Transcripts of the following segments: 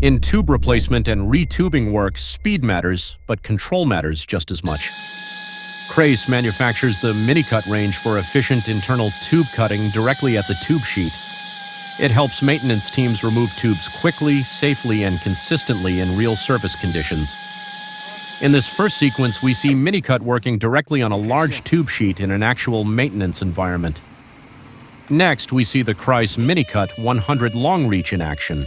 In tube replacement and retubing work, speed matters, but control matters just as much. KRAIS manufactures the MiniCut range for efficient internal tube cutting directly at the tube sheet. It helps maintenance teams remove tubes quickly, safely, and consistently in real service conditions. In this first sequence, we see MiniCut working directly on a large tube sheet in an actual maintenance environment. Next, we see the KRAIS MiniCut 100 long reach in action.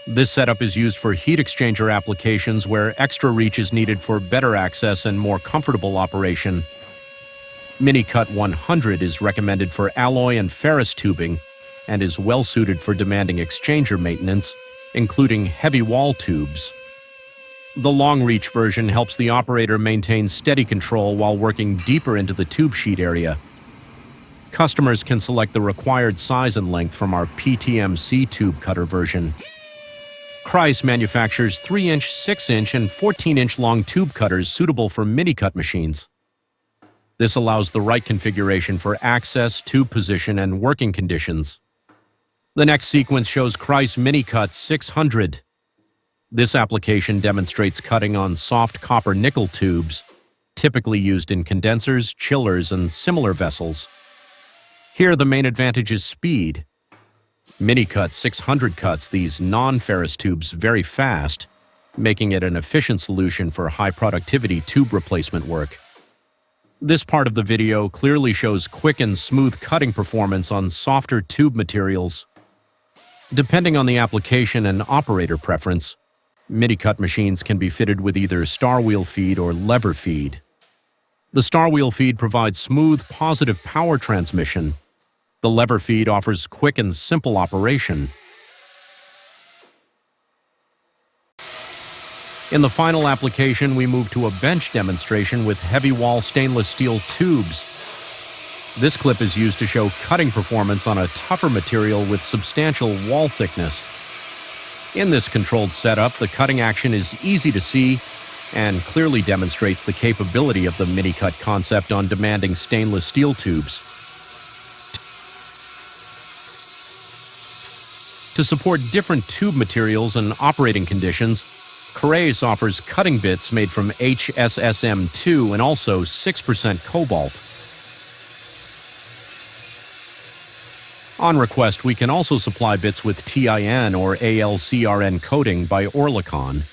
This setup is used for heat exchanger applications where extra reach is needed for better access and more comfortable operation. MiniCut 100 is recommended for alloy and ferrous tubing and is well suited for demanding exchanger maintenance, including heavy wall tubes. The long reach version helps the operator maintain steady control while working deeper into the tube sheet area. Customers can select the required size and length from our PTMC tube cutter version. KRAIS manufactures 3-inch, 6-inch, and 14-inch long tube cutters suitable for MiniCut machines. This allows the right configuration for access, tube position, and working conditions. The next sequence shows KRAIS MiniCut 600. This application demonstrates cutting on soft copper-nickel tubes, typically used in condensers, chillers, and similar vessels. Here, the main advantage is speed. MiniCut 600 cuts these non-ferrous tubes very fast, making it an efficient solution for high-productivity tube replacement work. This part of the video clearly shows quick and smooth cutting performance on softer tube materials. Depending on the application and operator preference, MiniCut machines can be fitted with either star wheel feed or lever feed. The star wheel feed provides smooth, positive power transmission. The lever feed offers quick and simple operation. In the final application, we move to a bench demonstration with heavy wall stainless steel tubes. This clip is used to show cutting performance on a tougher material with substantial wall thickness. In this controlled setup, the cutting action is easy to see and clearly demonstrates the capability of the MiniCut concept on demanding stainless steel tubes. To support different tube materials and operating conditions, KRAIS offers cutting bits made from HSSM2 and also 6% cobalt. On request, we can also supply bits with TIN or ALCRN coating by Oerlikon.